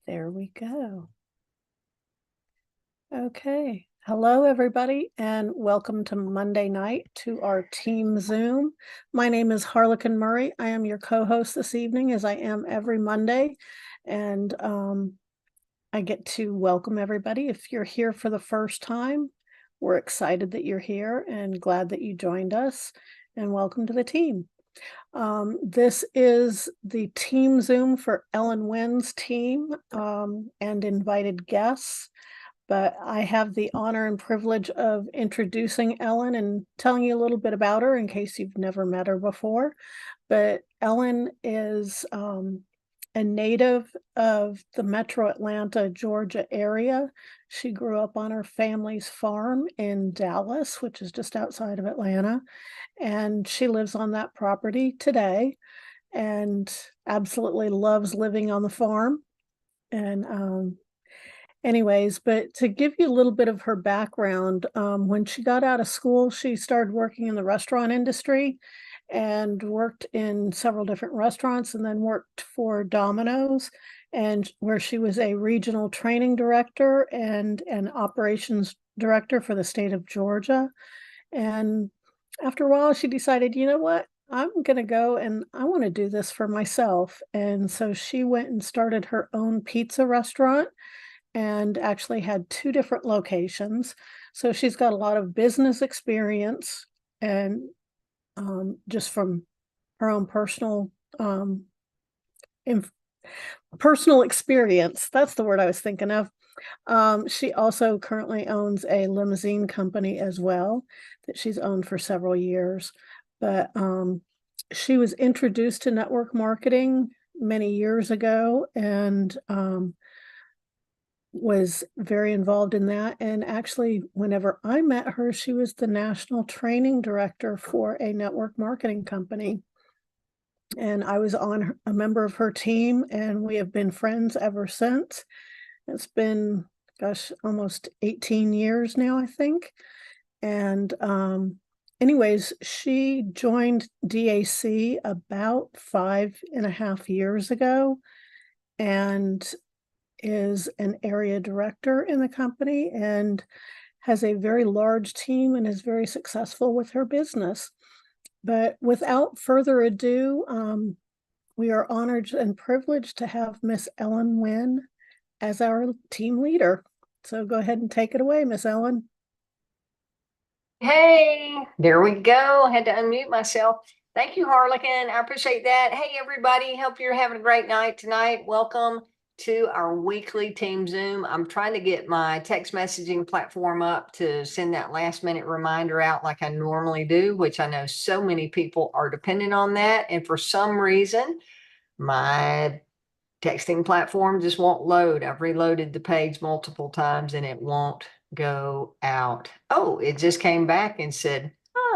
There we go. Okay. Hello, everybody, and welcome to Monday night to our team Zoom. My name is Harlequin Murray. I am your co-host this evening, as I am every Monday. And I get to welcome everybody. If you're here for the first time, we're excited that you're here and glad that you joined us. And welcome to the team. This is the team Zoom for Ellen Winn's team and invited guests. But I have the honor and privilege of introducing Ellen and telling you a little bit about her in case you've never met her before. But Ellen is a native of the Metro Atlanta, Georgia area. She grew up on her family's farm in Dallas, which is just outside of Atlanta, and she lives on that property today and absolutely loves living on the farm. And anyways, but to give you a little bit of her background, when she got out of school, she started working in the restaurant industry and worked in several different restaurants and then worked for Domino's, and where she was a regional training director and an operations director for the state of Georgia. And after a while, she decided, you know what? I'm going to go and I want to do this for myself. And so she went and started her own pizza restaurant and actually had two different locations. So she's got a lot of business experience and just from her own inf- personal experience. That's the word I was thinking of. She also currently owns a limousine company as well that she's owned for several years. But she was introduced to network marketing many years ago and was very involved in that. And actually, whenever I met her, she was the national training director for a network marketing company. And I was a member of her team, and we have been friends ever since. It's been, gosh, almost 18 years now, I think. And anyways, she joined DAC about 5.5 years ago and is an area director in the company and has a very large team and is very successful with her business. But without further ado, we are honored and privileged to have Miss Ellen Winn as our team leader. So go ahead and take it away, Miss Ellen. Hey, there we go. I had to unmute myself. Thank you, Harlequin. I appreciate that. Hey, everybody. Hope you're having a great night tonight. Welcome to our weekly team Zoom. I'm trying to get my text messaging platform up to send that last minute reminder out like I normally do, which I know so many people are dependent on that. And for some reason, my texting platform just won't load. I've reloaded the page multiple times and it won't go out. Oh, it just came back and said,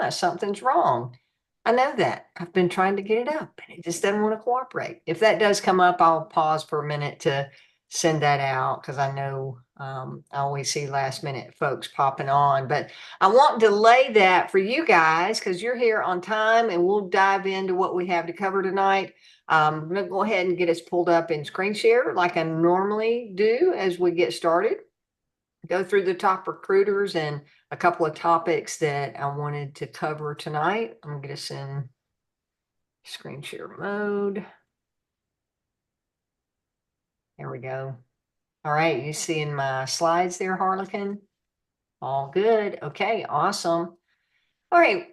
something's wrong. I know that. I've been trying to get it up and it just doesn't want to cooperate. If that does come up, I'll pause for a minute to send that out because I know I always see last minute folks popping on. But I won't delay that for you guys because you're here on time and we'll dive into what we have to cover tonight. I'm going to go ahead and get us pulled up in screen share like I normally do as we get started. Go through the top recruiters and a couple of topics that I wanted to cover tonight. I'm going to get us in screen share mode. There we go. All right, you seeing my slides there, Harlequin? All good. Okay, awesome. All right,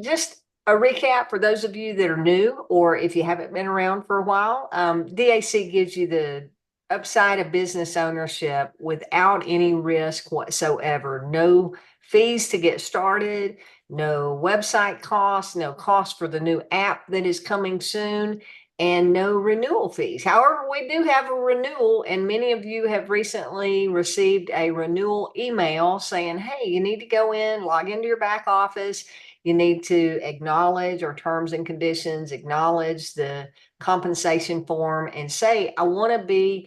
just a recap for those of you that are new, or if you haven't been around for a while. DAC gives you the upside of business ownership without any risk whatsoever. No fees to get started, no website costs, no cost for the new app that is coming soon, and no renewal fees. However, we do have a renewal, and many of you have recently received a renewal email saying, hey, you need to go in, log into your back office. You need to acknowledge our terms and conditions, acknowledge the compensation form, and say, I want to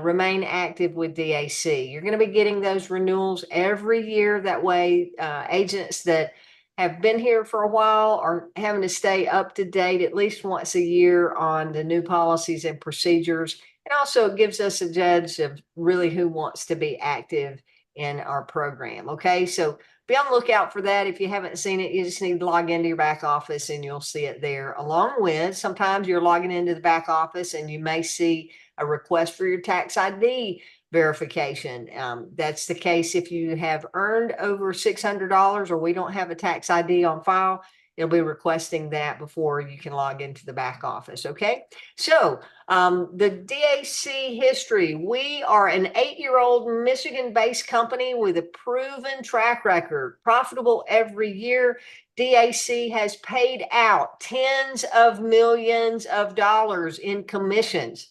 remain active with DAC. You're going to be getting those renewals every year. That way, agents that have been here for a while are having to stay up to date at least once a year on the new policies and procedures. And also it gives us a judge of really who wants to be active in our program. Okay, so be on the lookout for that. If you haven't seen it, you just need to log into your back office and you'll see it there. Along with, sometimes you're logging into the back office and you may see a request for your tax ID verification. That's the case if you have earned over $600 or we don't have a tax ID on file. It'll be requesting that before you can log into the back office. Okay, so the DAC History, we are an 8-year-old Michigan-based company with a proven track record, profitable every year. DAC has paid out tens of millions of dollars in commissions.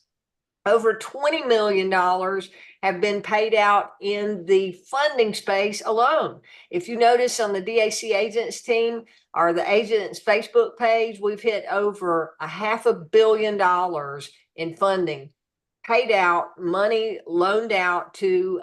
Over $20 million have been paid out in the funding space alone. If you notice on the DAC agents team or the agents Facebook page, we've hit over $500 million in funding, paid out, money loaned out to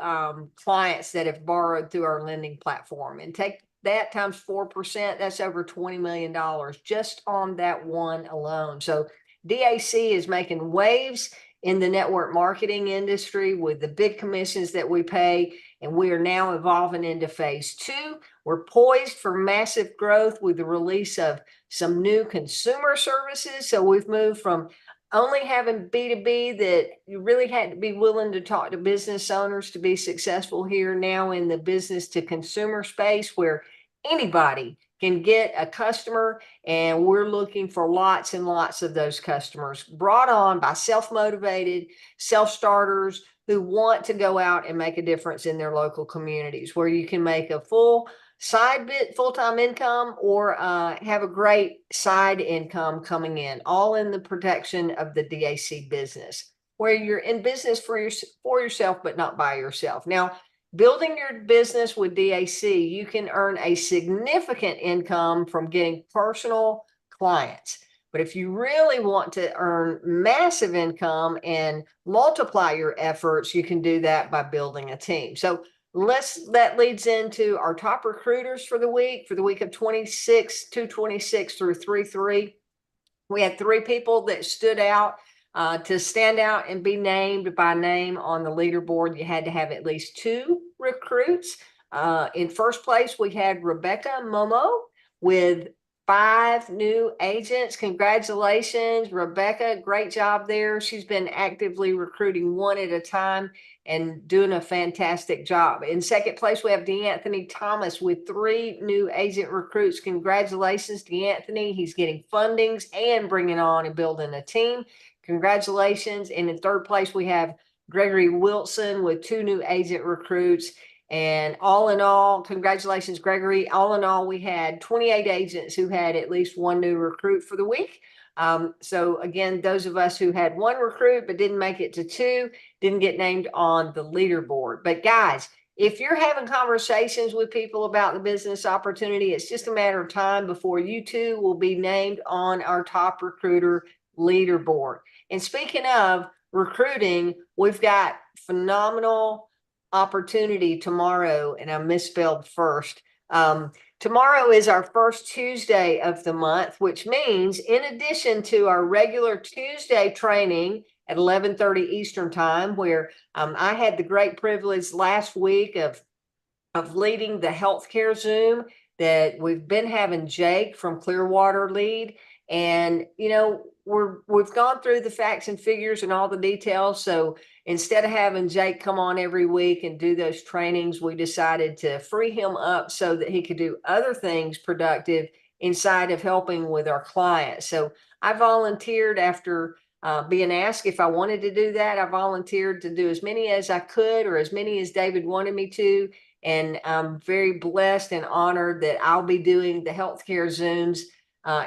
clients that have borrowed through our lending platform. And take that times 4%, that's over $20 million just on that one alone. So DAC is making waves in the network marketing industry with the big commissions that we pay, and we are now evolving into phase 2. We're poised for massive growth with the release of some new consumer services. So we've moved from only having B2B that you really had to be willing to talk to business owners to be successful here, now in the business to consumer space where anybody can get a customer, and we're looking for lots and lots of those customers brought on by self-motivated self-starters who want to go out and make a difference in their local communities, where you can make a full-time income or have a great side income coming in, all in the protection of the DAC business, where you're in business for yourself, but not by yourself. Now, building your business with DAC, you can earn a significant income from getting personal clients. But if you really want to earn massive income and multiply your efforts, you can do that by building a team. So that leads into our top recruiters for the week of 226 through 3-3. We had 3 people that stood out. To stand out and be named by name on the leaderboard, you had to have at least 2 recruits. In first place, we had Rebecca Momo with 5 new agents. Congratulations, Rebecca. Great job there. She's been actively recruiting one at a time and doing a fantastic job. In second place, we have DeAnthony Thomas with 3 new agent recruits. Congratulations, DeAnthony. He's getting fundings and bringing on and building a team. Congratulations. And in third place, we have Gregory Wilson with 2 new agent recruits. And all in all, congratulations, Gregory. All in all, we had 28 agents who had at least 1 new recruit for the week. So again, those of us who had 1 recruit but didn't make it to 2 didn't get named on the leaderboard. But guys, if you're having conversations with people about the business opportunity, it's just a matter of time before you too will be named on our top recruiter leaderboard. And speaking of recruiting, we've got phenomenal opportunity tomorrow, and I misspelled first. Tomorrow is our first Tuesday of the month, which means in addition to our regular Tuesday training at 11:30 Eastern time, where I had the great privilege last week of leading the healthcare Zoom that we've been having Jake from Clearwater lead. And, you know, we've gone through the facts and figures and all the details. So instead of having Jake come on every week and do those trainings, we decided to free him up so that he could do other things productive inside of helping with our clients. So I volunteered after being asked if I wanted to do that. I volunteered to do as many as I could, or as many as David wanted me to. And I'm very blessed and honored that I'll be doing the healthcare Zooms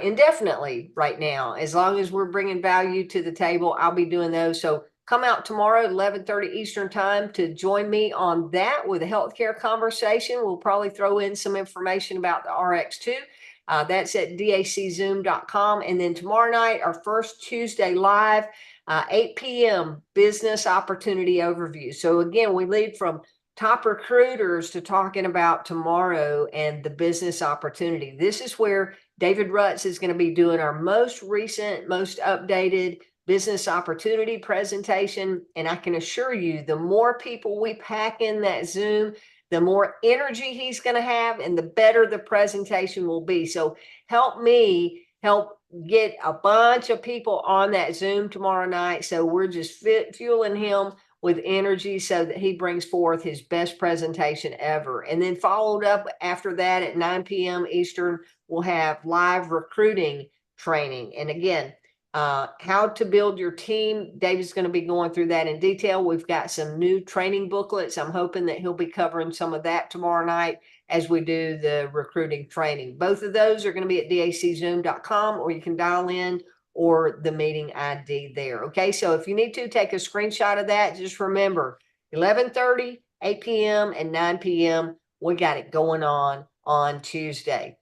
indefinitely right now. As long as we're bringing value to the table, I'll be doing those. So come out tomorrow at 11:30 Eastern time to join me on that with a healthcare conversation. We'll probably throw in some information about the RX too. That's at daczoom.com. And then tomorrow night, our first Tuesday live, 8 p.m. business opportunity overview. So again, we lead from top recruiters to talking about tomorrow and the business opportunity. This is where David Rutz is going to be doing our most recent, most updated business opportunity presentation. And I can assure you, the more people we pack in that Zoom, the more energy he's going to have and the better the presentation will be. So help me help get a bunch of people on that Zoom tomorrow night. So we're just fueling him with energy so that he brings forth his best presentation ever. And then followed up after that at 9 p.m. Eastern, we'll have live recruiting training. And again, how to build your team. David's going to be going through that in detail. We've got some new training booklets. I'm hoping that he'll be covering some of that tomorrow night as we do the recruiting training. Both of those are going to be at daczoom.com, or you can dial in or the meeting ID there. Okay, so if you need to take a screenshot of that, just remember 11:30, 8 p.m. and 9 p.m. We got it going on Tuesday.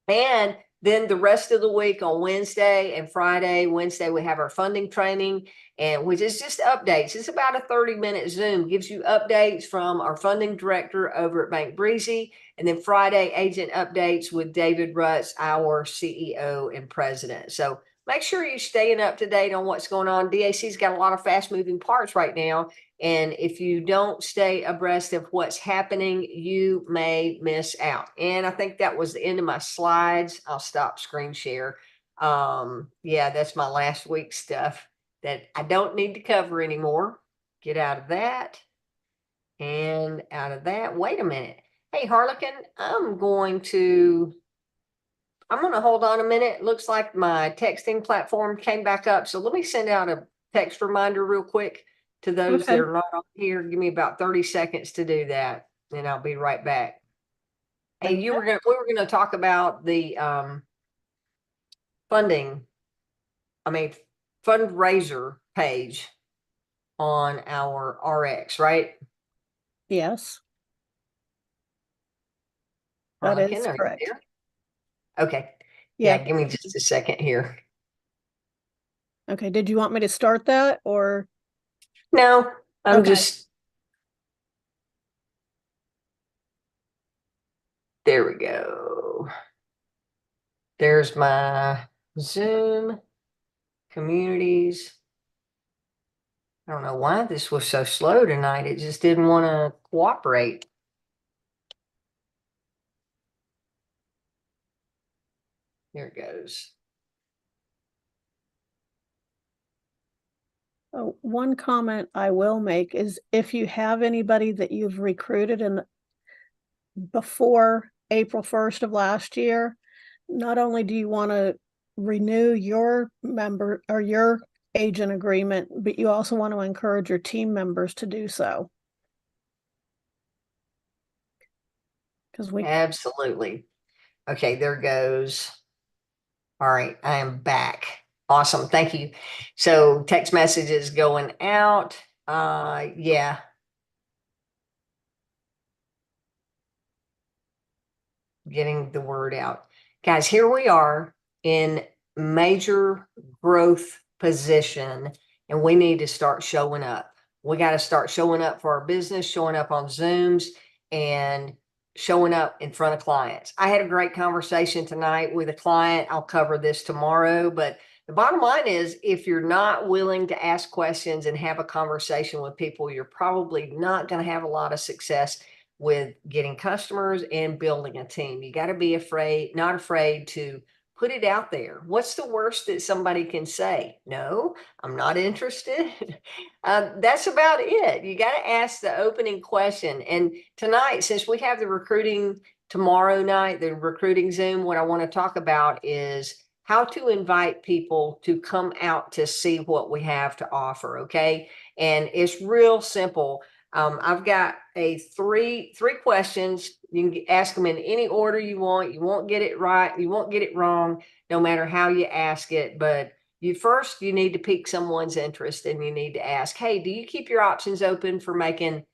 And then the rest of the week on Wednesday and Friday. Wednesday, we have our funding training, and which is just updates. It's about a 30-minute Zoom, gives you updates from our funding director over at Bank Breezy. And then Friday, agent updates with David Rutz, our CEO and president. So make sure you're staying up to date on what's going on. DAC's got a lot of fast moving parts right now. And if you don't stay abreast of what's happening, you may miss out. And I think that was the end of my slides. I'll stop screen share. Yeah, that's my last week's stuff that I don't need to cover anymore. Get out of that and out of that. Wait a minute. Hey, Harlequin, I'm going to hold on a minute. Looks like my texting platform came back up. So let me send out a text reminder real quick to those that are not on here. Give me about 30 seconds to do that, and I'll be right back. Hey, we were gonna talk about the fundraiser page on our RX, right? Yes. That Harlequin, is are you correct. there? Okay. Yeah. Give me just a second here. Okay. Did you want me to start that or? No, I'm Okay. just. There we go. There's my Zoom communities. I don't know why this was so slow tonight. It just didn't want to cooperate. Here it goes. Oh, one comment I will make is if you have anybody that you've recruited before April 1st of last year, not only do you want to renew your member or your agent agreement, but you also want to encourage your team members to do so. Because Absolutely. Okay, there goes. All right, I am back. Awesome. Thank you. So text messages going out. Yeah. Getting the word out. Guys, here we are in major growth position, and we need to start showing up. We got to start showing up for our business, showing up on Zooms, and showing up in front of clients. I had a great conversation tonight with a client. I'll cover this tomorrow, but the bottom line is if you're not willing to ask questions and have a conversation with people, you're probably not going to have a lot of success with getting customers and building a team. You got to be not afraid to put it out there. What's the worst that somebody can say? No, I'm not interested. That's about it. You got to ask the opening question. And tonight, since we have the recruiting tomorrow night, the recruiting Zoom, what I want to talk about is how to invite people to come out to see what we have to offer. Okay. And it's real simple. I've got three questions. You can ask them in any order you want. You won't get it right. You won't get it wrong, no matter how you ask it. But you need to pique someone's interest, and you need to ask, hey, do you keep your options open for making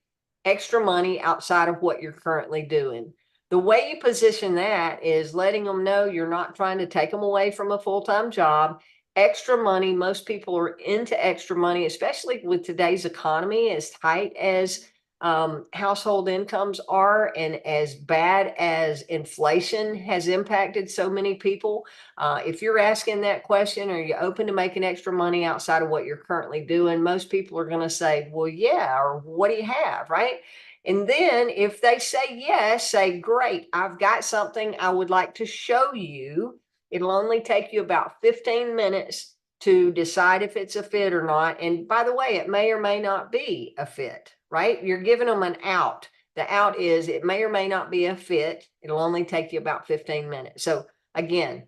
extra money outside of what you're currently doing? The way you position that is letting them know you're not trying to take them away from a full-time job. Extra money, most people are into extra money, especially with today's economy as tight as household incomes are, and as bad as inflation has impacted so many people, if you're asking that question, are you open to making extra money outside of what you're currently doing? Most people are going to say, well, yeah, or what do you have, right? And then if they say yes, say, great, I've got something I would like to show you. It'll only take you about 15 minutes to decide if it's a fit or not. And by the way, it may or may not be a fit, right? You're giving them an out. The out is it may or may not be a fit. It'll only take you about 15 minutes. So again,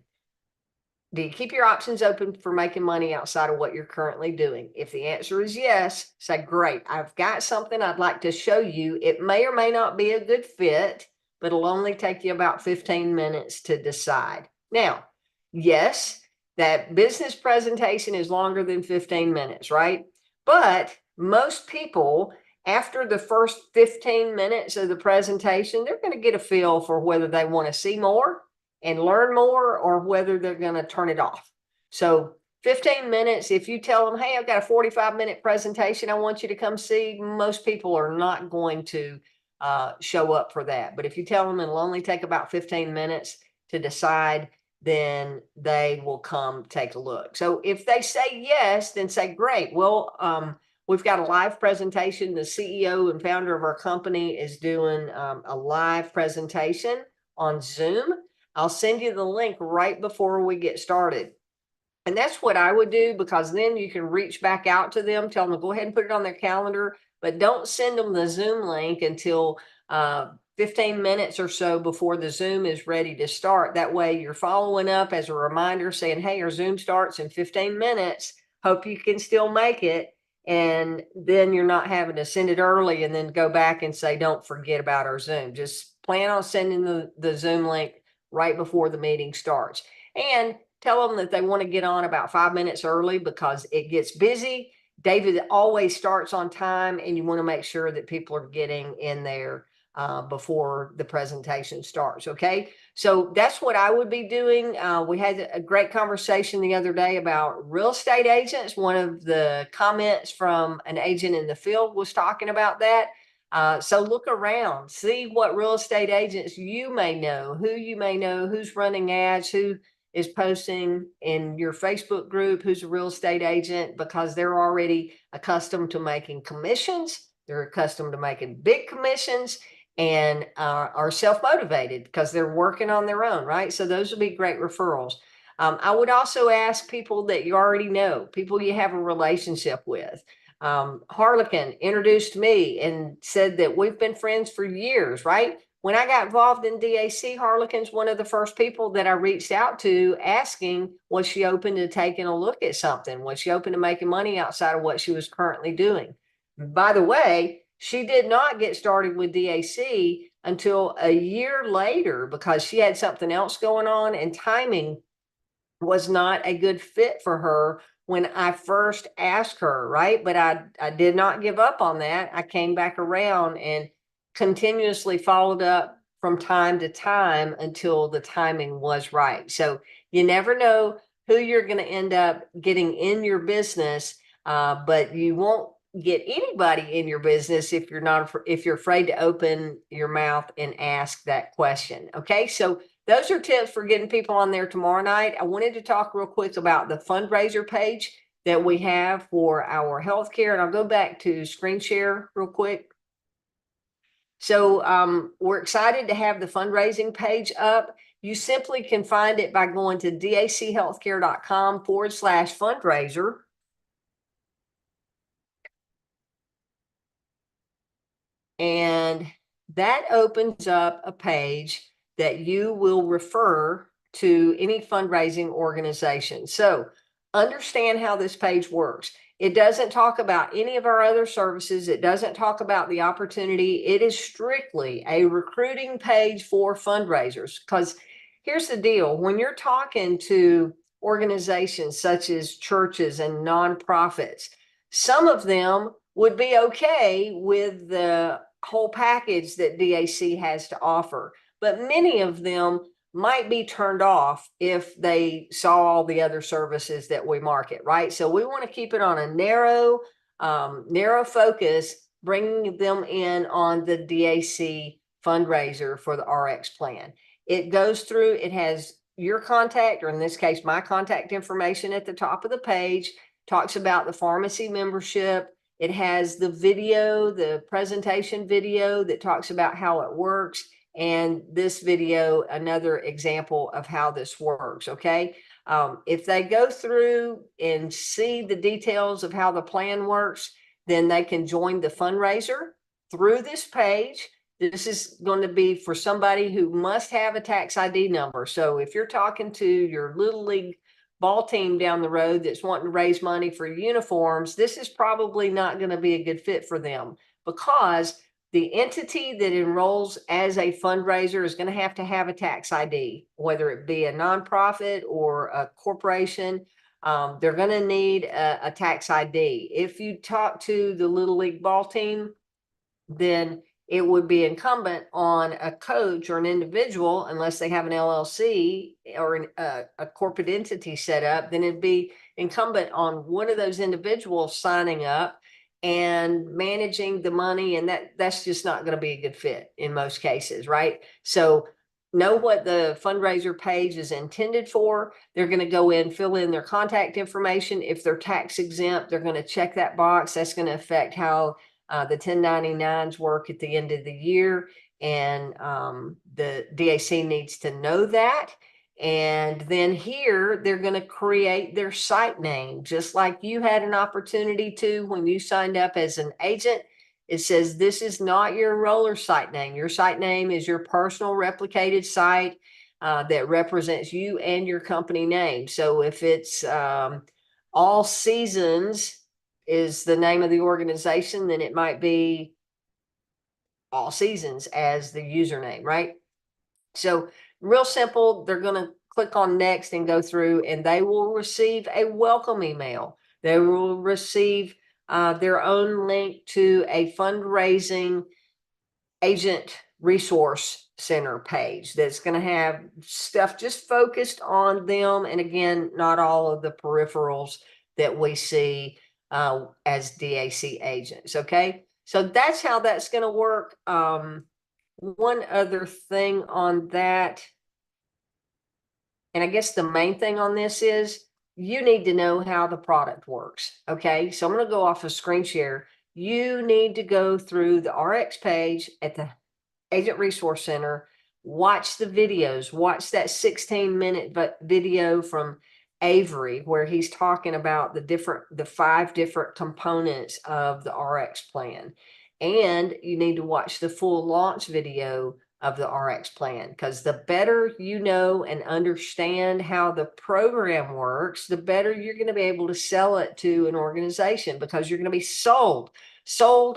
do you keep your options open for making money outside of what you're currently doing? If the answer is yes, say, great, I've got something I'd like to show you. It may or may not be a good fit, but it'll only take you about 15 minutes to decide. Now, yes, that business presentation is longer than 15 minutes, right? But most people, after the first 15 minutes of the presentation, they're going to get a feel for whether they want to see more and learn more, or whether they're going to turn it off. So 15 minutes, if you tell them, hey, I've got a 45-minute presentation I want you to come see, most people are not going to show up for that. But if you tell them it'll only take about 15 minutes to decide, then they will come take a look. So if they say yes, then say, great. Well, we've got a live presentation. The CEO and founder of our company is doing a live presentation on Zoom. I'll send you the link right before we get started. And that's what I would do, because then you can reach back out to them, tell them to go ahead and put it on their calendar, but don't send them the Zoom link until 15 minutes or so before the Zoom is ready to start. That way you're following up as a reminder saying, hey, our Zoom starts in 15 minutes. Hope you can still make it. And then you're not having to send it early and then go back and say, don't forget about our Zoom. Just plan on sending the Zoom link right before the meeting starts. And tell them that they want to get on about 5 minutes early, because it gets busy. David always starts on time, and you want to make sure that people are getting in there before the presentation starts. Okay, so that's what I would be doing. We had a great conversation the other day about real estate agents. One of the comments from an agent in the field was talking about that. So look around, see what real estate agents you may know, who's running ads, who is posting in your Facebook group, who's a real estate agent, because they're already accustomed to making commissions. They're accustomed to making big commissions, and are self-motivated because they're working on their own, right? So those would be great referrals. I would also ask people that you already know, people you have a relationship with. Harlequin introduced me and said that we've been friends for years, right? When I got involved in DAC, Harlequin's one of the first people that I reached out to asking, was she open to taking a look at something? Was she open to making money outside of what she was currently doing? By the way, she did not get started with DAC until a year later, because she had something else going on, and timing was not a good fit for her when I first asked her, right? But I did not give up on that. I came back around and continuously followed up from time to time until the timing was right. So you never know who you're going to end up getting in your business, but you won't get anybody in your business if you're afraid to open your mouth and ask that question. Okay, so those are tips for getting people on there tomorrow night. I wanted to talk real quick about the fundraiser page that we have for our healthcare, and I'll go back to screen share real quick. So we're excited to have the fundraising page up. You simply can find it by going to dachealthcare.com/fundraiser. And that opens up a page that you will refer to any fundraising organization. So understand how this page works. It doesn't talk about any of our other services. It doesn't talk about the opportunity. It is strictly a recruiting page for fundraisers. Because here's the deal. When you're talking to organizations such as churches and nonprofits, some of them would be okay with the whole package that DAC has to offer, but many of them might be turned off if they saw all the other services that we market, right? So we want to keep it on a narrow focus bringing them in on the DAC fundraiser for the RX plan. It goes through, it has your contact, or in this case, my contact information at the top of the page, talks about the pharmacy membership. It has the video, the presentation video that talks about how it works. And this video, another example of how this works, okay? If they go through and see the details of how the plan works, then they can join the fundraiser through this page. This is going to be for somebody who must have a tax ID number. So if you're talking to your Little League ball team down the road that's wanting to raise money for uniforms, this is probably not going to be a good fit for them, because the entity that enrolls as a fundraiser is going to have a tax ID, whether it be a nonprofit or a corporation. They're going to need a tax ID. If you talk to the Little League ball team, then it would be incumbent on a coach or an individual, unless they have an LLC or a corporate entity set up, then it'd be incumbent on one of those individuals signing up and managing the money. And that's just not going to be a good fit in most cases, right? So know what the fundraiser page is intended for. They're going to go in, fill in their contact information. If they're tax exempt, they're going to check that box. That's going to affect how the 1099s work at the end of the year. And the DAC needs to know that. And then here, they're going to create their site name, just like you had an opportunity to when you signed up as an agent. It says this is not your enroller site name. Your site name is your personal replicated site that represents you and your company name. So if it's All Seasons is the name of the organization, then it might be All Seasons as the username, right? So real simple. They're going to click on next and go through, and they will receive a welcome email. They will receive their own link to a fundraising agent resource center page that's going to have stuff just focused on them. And again, not all of the peripherals that we see as DAC agents. Okay. So that's how that's going to work. One other thing on that, and I guess the main thing on this is you need to know how the product works. Okay. So I'm going to go off of screen share. You need to go through the RX page at the Agent Resource Center, watch the videos, watch that 16-minute video from Avery, where he's talking about the 5 different components of the RX plan. And you need to watch the full launch video of the RX plan, because the better you know and understand how the program works, the better you're going to be able to sell it to an organization, because you're going to be sold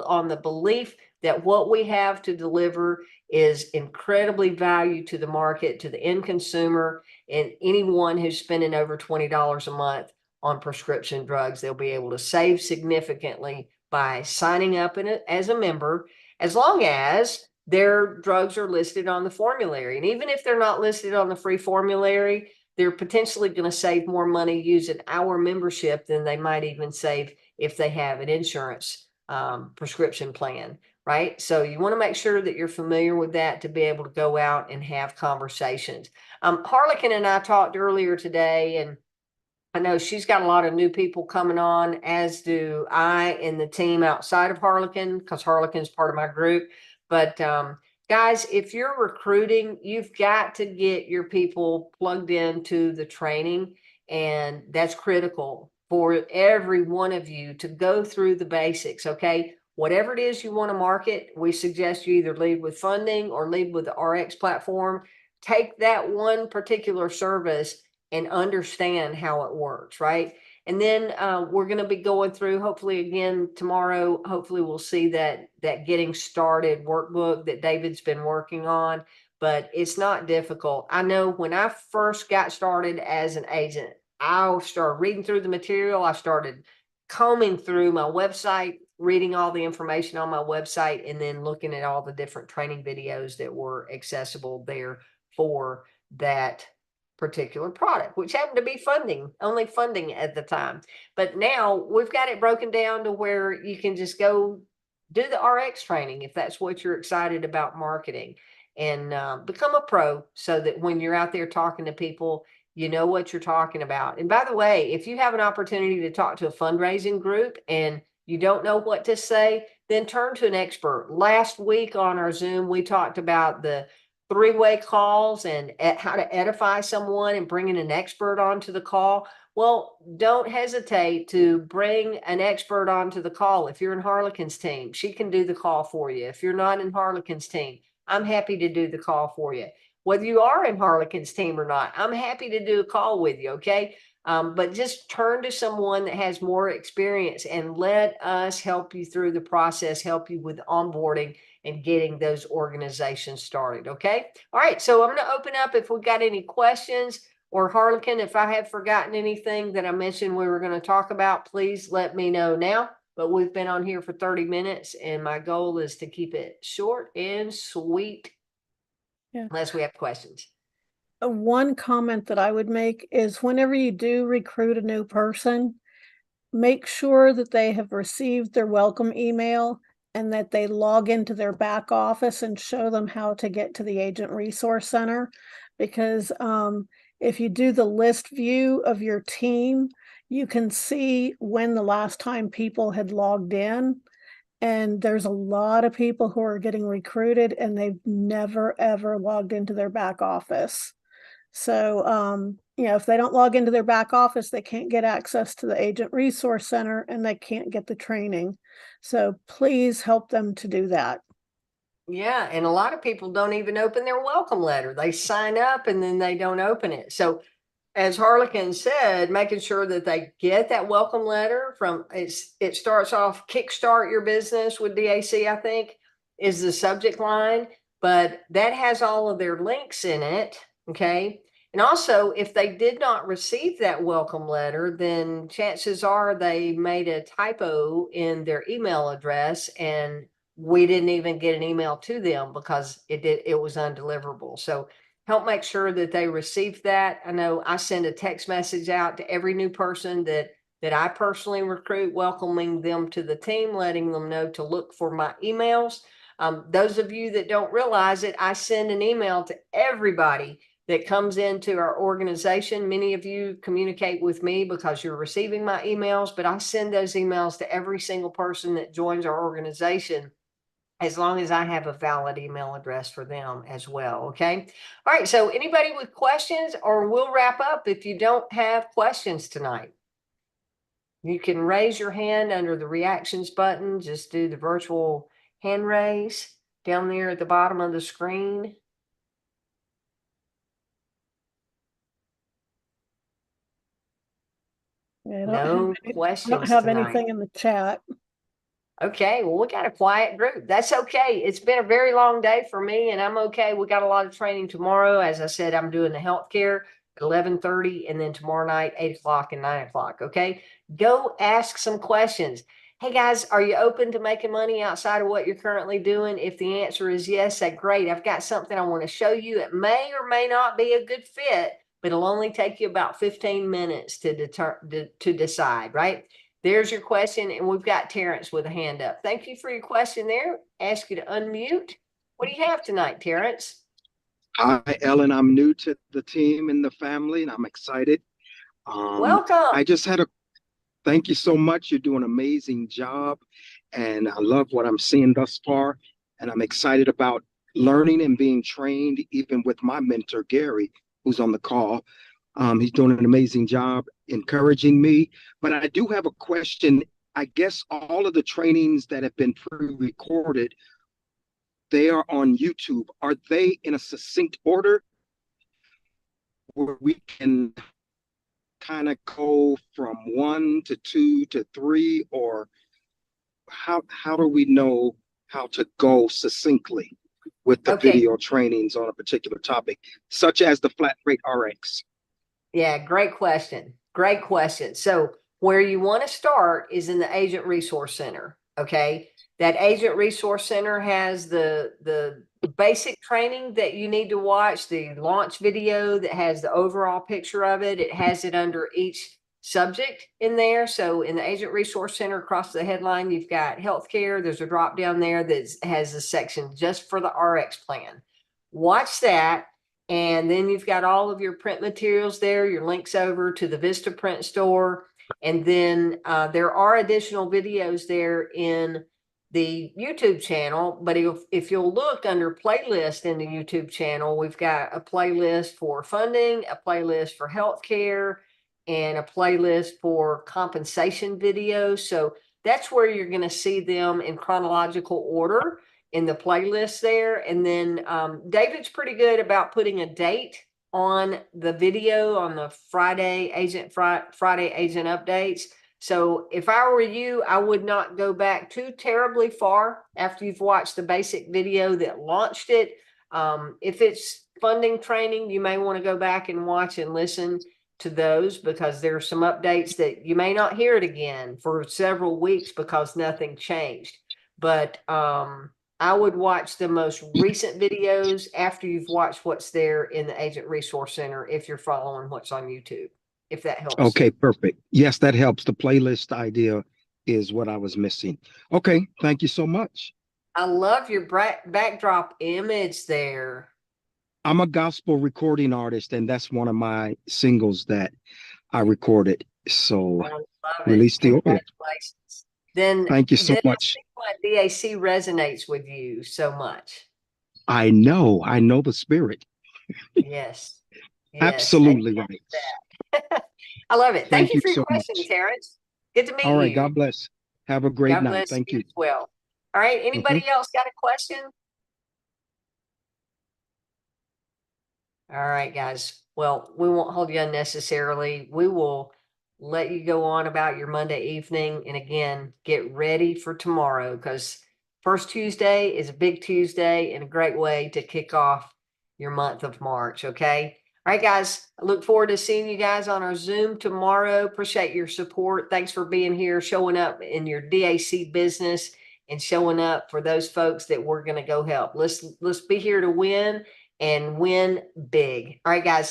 on the belief that what we have to deliver is incredibly value to the market, to the end consumer, and anyone who's spending over $20 a month on prescription drugs. They'll be able to save significantly by signing up as a member, as long as their drugs are listed on the formulary. And even if they're not listed on the free formulary, they're potentially going to save more money using our membership than they might even save if they have an insurance prescription plan, right? So you want to make sure that you're familiar with that to be able to go out and have conversations. Harlequin and I talked earlier today, and I know she's got a lot of new people coming on, as do I and the team outside of Harlequin, because Harlequin's part of my group. But guys, if you're recruiting, you've got to get your people plugged into the training, and that's critical for every one of you to go through the basics, okay? Whatever it is you want to market, we suggest you either lead with funding or lead with the RX platform. Take that one particular service and understand how it works, right? And then we're going to be going through, hopefully again tomorrow, hopefully we'll see that getting started workbook that David's been working on, but it's not difficult. I know when I first got started as an agent, I started reading through the material. I started combing through my website, reading all the information on my website, and then looking at all the different training videos that were accessible there for that particular product, which happened to be only funding at the time. But now we've got it broken down to where you can just go do the RX training if that's what you're excited about marketing, and become a pro so that when you're out there talking to people, you know what you're talking about. And by the way, if you have an opportunity to talk to a fundraising group and you don't know what to say, then turn to an expert. Last week on our Zoom, we talked about the three-way calls and how to edify someone and bringing an expert onto the call. Well, don't hesitate to bring an expert onto the call. If you're in Harlequin's team, she can do the call for you. If you're not in Harlequin's team, I'm happy to do the call for you. Whether you are in Harlequin's team or not, I'm happy to do a call with you, okay? But just turn to someone that has more experience and let us help you through the process, help you with onboarding and getting those organizations started, okay? All right, so I'm going to open up if we've got any questions, or Harlequin, if I have forgotten anything that I mentioned we were going to talk about, please let me know now. But we've been on here for 30 minutes, and my goal is to keep it short and sweet, unless we have questions. One comment that I would make is whenever you do recruit a new person, make sure that they have received their welcome email and that they log into their back office and show them how to get to the Agent Resource Center. Because if you do the list view of your team, you can see when the last time people had logged in. And there's a lot of people who are getting recruited and they've never, ever logged into their back office. So, if they don't log into their back office, they can't get access to the Agent Resource Center and they can't get the training. So please help them to do that. Yeah, and a lot of people don't even open their welcome letter. They sign up and then they don't open it. So as Harlequin said, making sure that they get that welcome letter from it starts off kickstart your business with DAC, I think, is the subject line, but that has all of their links in it. Okay. And also, if they did not receive that welcome letter, then chances are they made a typo in their email address and we didn't even get an email to them because it was undeliverable. So help make sure that they receive that. I know I send a text message out to every new person that I personally recruit, welcoming them to the team, letting them know to look for my emails. Those of you that don't realize it, I send an email to everybody that comes into our organization. Many of you communicate with me because you're receiving my emails, but I send those emails to every single person that joins our organization, as long as I have a valid email address for them as well. Okay. All right. So anybody with questions, or we'll wrap up if you don't have questions tonight. You can raise your hand under the reactions button. Just do the virtual hand raise down there at the bottom of the screen. No questions. I don't have tonight. anything in the chat. Okay, well, we got a quiet group. That's okay. It's been a very long day for me, and I'm okay. We got a lot of training tomorrow. As I said, I'm doing the healthcare at 11:30, and then tomorrow night, 8 o'clock and 9 o'clock. Okay, go ask some questions. Hey guys, are you open to making money outside of what you're currently doing? If the answer is yes, say great. I've got something I want to show you. It may or may not be a good fit, but it'll only take you about 15 minutes to decide, right? There's your question, and we've got Terrence with a hand up. Thank you for your question there. Ask you to unmute. What do you have tonight, Terrence? Hi, Ellen. I'm new to the team and the family, and I'm excited. Welcome. Thank you so much. You're doing an amazing job, and I love what I'm seeing thus far. And I'm excited about learning and being trained, even with my mentor, Gary, who's on the call. He's doing an amazing job encouraging me. But I do have a question. I guess all of the trainings that have been pre-recorded, they are on YouTube. Are they in a succinct order where we can kind of go from 1 to 2 to 3, or how do we know how to go succinctly with the video trainings on a particular topic, such as the flat rate RX? Yeah, great question. Great question. So where you want to start is in the Agent Resource Center. Okay. That Agent Resource Center has the basic training that you need to watch, the launch video that has the overall picture of it. It has it under each subject in there. So in the Agent Resource Center across the headline, you've got healthcare. There's a drop down there that has a section just for the RX plan. Watch that. And then you've got all of your print materials there, your links over to the Vista Print Store. And then there are additional videos there in the YouTube channel, but if you'll look under playlist in the YouTube channel, we've got a playlist for funding, a playlist for healthcare, and a playlist for compensation videos. So that's where you're going to see them in chronological order in the playlist there. And then David's pretty good about putting a date on the video on the Friday agent updates. So if I were you, I would not go back too terribly far after you've watched the basic video that launched it. If it's funding training, you may want to go back and watch and listen to those, because there are some updates that you may not hear it again for several weeks because nothing changed. But I would watch the most recent videos after you've watched what's there in the Agent Resource Center, if you're following what's on YouTube, if that helps. Okay, perfect. Yes, that helps. The playlist idea is what I was missing. Okay, thank you so much. I love your backdrop image there. I'm a gospel recording artist, and that's one of my singles that I recorded. So release the audio. Then thank you so much. I think my DAC resonates with you so much. I know the spirit. Yes. Absolutely right. I love it. Thank you for your so question, much. Terrence. Good to meet you. All right. God bless. Have a great night. Thank you. As well. All right. Anybody else got a question? All right, guys. Well, we won't hold you unnecessarily. We will let you go on about your Monday evening. And again, get ready for tomorrow, because first Tuesday is a big Tuesday and a great way to kick off your month of March. Okay. All right, guys. I look forward to seeing you guys on our Zoom tomorrow. Appreciate your support. Thanks for being here, showing up in your DAC business and showing up for those folks that we're going to go help. Let's be here to win, and win big. All right, guys.